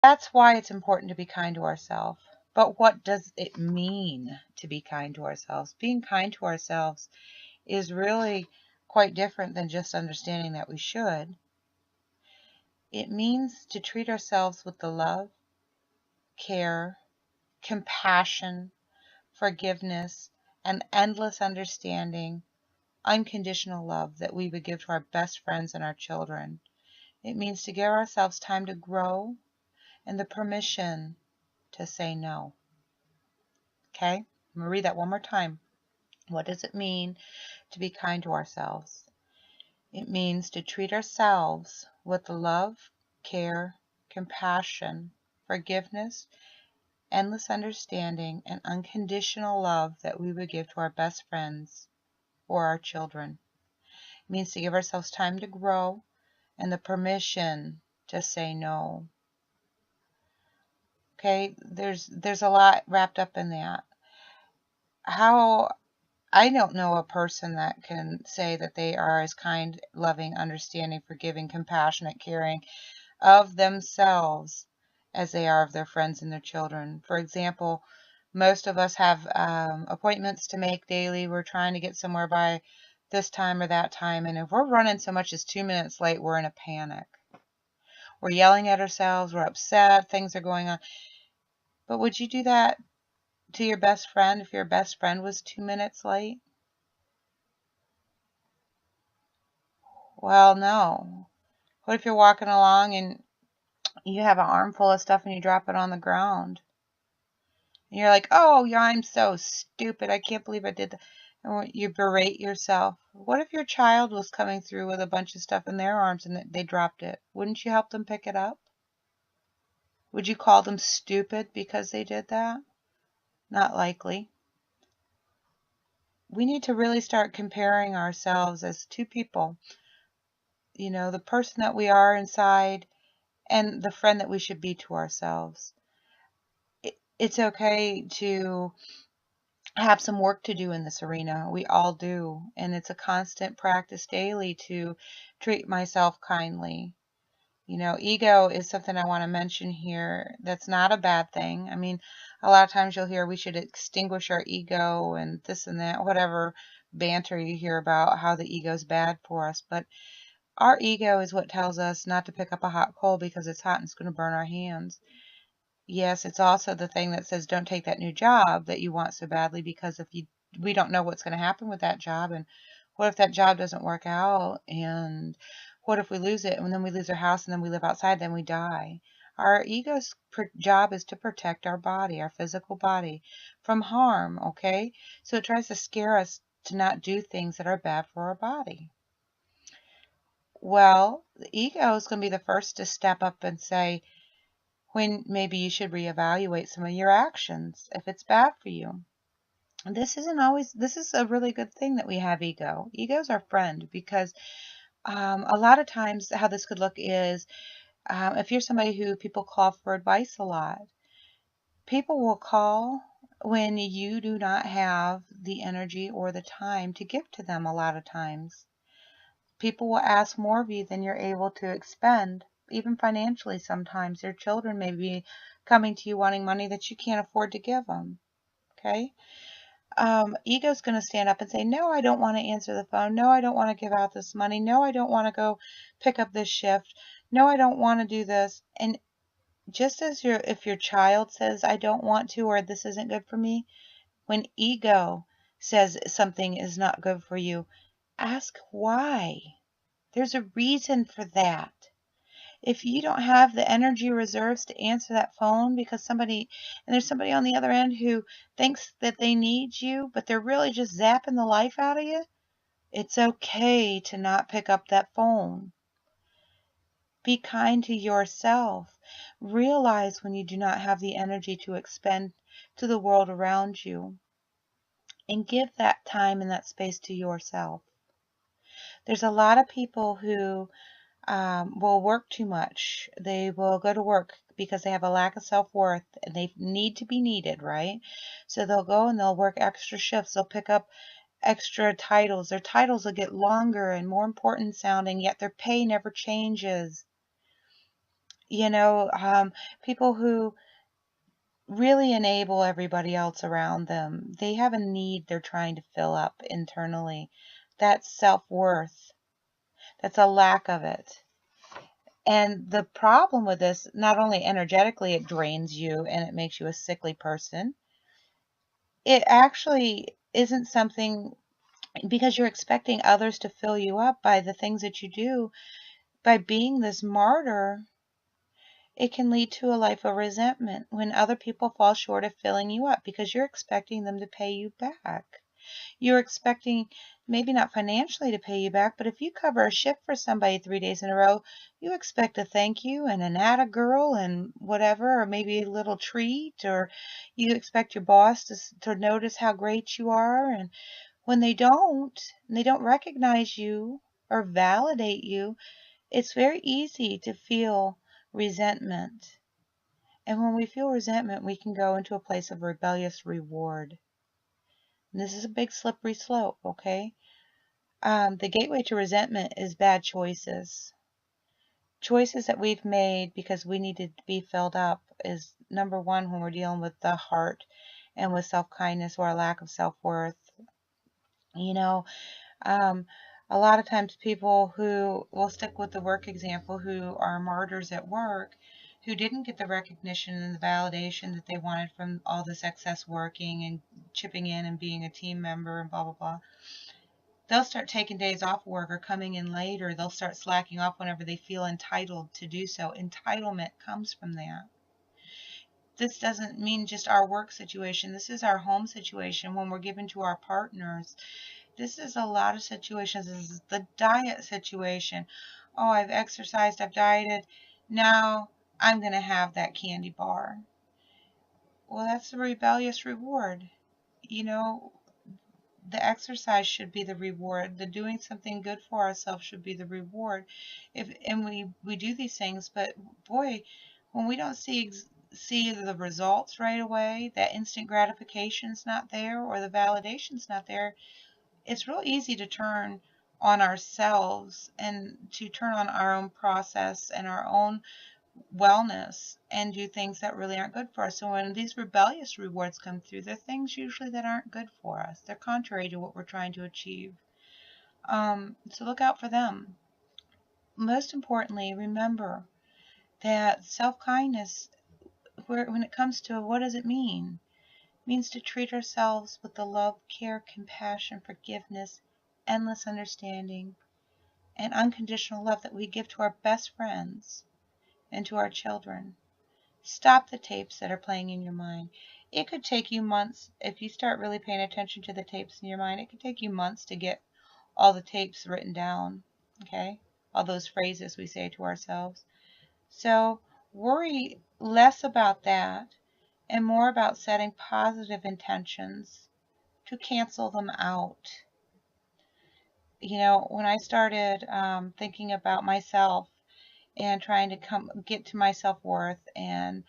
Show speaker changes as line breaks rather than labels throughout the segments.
That's why it's important to be kind to ourselves. But what does it mean to be kind to ourselves? Being kind to ourselves is really quite different than just understanding that we should. It means to treat ourselves with the love, care, compassion, forgiveness, and endless understanding, unconditional love that we would give to our best friends and our children. It means to give ourselves time to grow and the permission to say no. Okay? I'm going to read that one more time. What does it mean to be kind to ourselves? It means to treat ourselves with the love, care, compassion, forgiveness, endless understanding, and unconditional love that we would give to our best friends or our children. It means to give ourselves time to grow and the permission to say no. Okay, there's a lot wrapped up in that. How I don't know a person that can say that they are as kind, loving, understanding, forgiving, compassionate, caring of themselves as they are of their friends and their children. For example, most of us have appointments to make daily. We're trying to get somewhere by this time or that time, and if we're running so much as 2 minutes late, we're in a panic. We're yelling at ourselves, we're upset, things are going on. But would you do that to your best friend if your best friend was 2 minutes late? Well, no. What if you're walking along and you have an armful of stuff and you drop it on the ground? And you're like, oh, yeah, I'm so stupid. I can't believe I did that. And you berate yourself. What if your child was coming through with a bunch of stuff in their arms and they dropped it? Wouldn't you help them pick it up? Would you call them stupid because they did that? Not likely. We need to really start comparing ourselves as two people. You know, the person that we are inside and the friend that we should be to ourselves. It's okay to have some work to do in this arena. We all do. And it's a constant practice daily to treat myself kindly. You know, ego is something I want to mention here. That's not a bad thing. I mean, a lot of times you'll hear we should extinguish our ego and this and that, whatever banter you hear about how the ego is bad for us. But our ego is what tells us not to pick up a hot coal because it's hot and it's going to burn our hands. Yes, it's also the thing that says don't take that new job that you want so badly because we don't know what's going to happen with that job, and what if that job doesn't work out, and what if we lose it and then we lose our house and then we live outside, then we die. Our ego's job is to protect our body, our physical body, from harm, okay? So it tries to scare us to not do things that are bad for our body. Well, the ego is going to be the first to step up and say, when maybe you should reevaluate some of your actions if it's bad for you. And this is a really good thing that we have ego. Ego's our friend because a lot of times how this could look is if you're somebody who people call for advice a lot, people will call when you do not have the energy or the time to give to them a lot of times. People will ask more of you than you're able to expend, even financially sometimes. Their children may be coming to you wanting money that you can't afford to give them. Okay? Ego's going to stand up and say, no, I don't want to answer the phone. No, I don't want to give out this money. No, I don't want to go pick up this shift. No, I don't want to do this. And just as if your child says, I don't want to, or this isn't good for me, when ego says something is not good for you, ask why. There's a reason for that. If you don't have the energy reserves to answer that phone because there's somebody on the other end who thinks that they need you, but they're really just zapping the life out of you, it's okay to not pick up that phone. Be kind to yourself. Realize when you do not have the energy to expend to the world around you, and give that time and that space to yourself. There's a lot of people who will work too much. They will go to work because they have a lack of self-worth and they need to be needed, right? So they'll go and they'll work extra shifts. They'll pick up extra titles. Their titles will get longer and more important sounding, yet their pay never changes. People who really enable everybody else around them. They have a need they're trying to fill up internally. That's self-worth. That's a lack of it. And the problem with this, not only energetically, it drains you and it makes you a sickly person. It actually isn't something, because you're expecting others to fill you up by the things that you do. By being this martyr, it can lead to a life of resentment when other people fall short of filling you up because you're expecting them to pay you back. You're expecting, maybe not financially to pay you back, but if you cover a shift for somebody 3 days in a row, you expect a thank you and an atta girl and whatever, or maybe a little treat, or you expect your boss to notice how great you are. And when they don't, and they don't recognize you or validate you, it's very easy to feel resentment. And when we feel resentment, we can go into a place of rebellious reward. And this is a big slippery slope, okay? The gateway to resentment is bad choices. Choices that we've made because we needed to be filled up is number one when we're dealing with the heart and with self-kindness or a lack of self-worth. You know, um, a lot of times people who, will stick with the work example, who are martyrs at work, who didn't get the recognition and the validation that they wanted from all this excess working and chipping in and being a team member and blah, blah, blah. They'll start taking days off work or coming in late, or they'll start slacking off whenever they feel entitled to do so. Entitlement comes from that. This doesn't mean just our work situation. This is our home situation when we're given to our partners. This is a lot of situations. This is the diet situation. Oh, I've exercised, I've dieted. Now I'm going to have that candy bar. Well, that's a rebellious reward. You know, the exercise should be the reward. The doing something good for ourselves should be the reward. And we do these things, but boy, when we don't see the results right away, that instant gratification's not there or the validation's not there, it's real easy to turn on ourselves and to turn on our own process and our own wellness and do things that really aren't good for us. So when these rebellious rewards come through, they're things usually that aren't good for us. They're contrary to what we're trying to achieve. So look out for them. Most importantly, remember that self-kindness, when it comes to what does it mean? It means to treat ourselves with the love, care, compassion, forgiveness, endless understanding, and unconditional love that we give to our best friends and to our children. Stop the tapes that are playing in your mind. It could take you months, if you start really paying attention to the tapes in your mind, it could take you months to get all the tapes written down, okay? All those phrases we say to ourselves. So worry less about that and more about setting positive intentions to cancel them out. When I started thinking about myself and trying to get to my self-worth and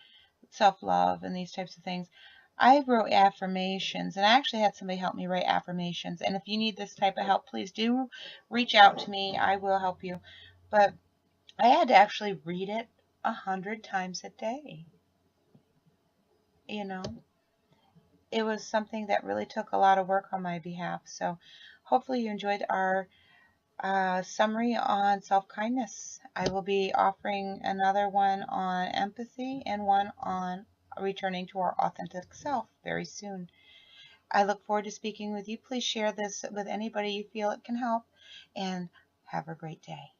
self-love and these types of things, I wrote affirmations, and I actually had somebody help me write affirmations. And if you need this type of help, please do reach out to me. I will help you. But I had to actually read it 100 times a day. It was something that really took a lot of work on my behalf. So hopefully you enjoyed our summary on self-kindness. I will be offering another one on empathy and one on returning to our authentic self very soon. I look forward to speaking with you. Please share this with anybody you feel it can help, and have a great day.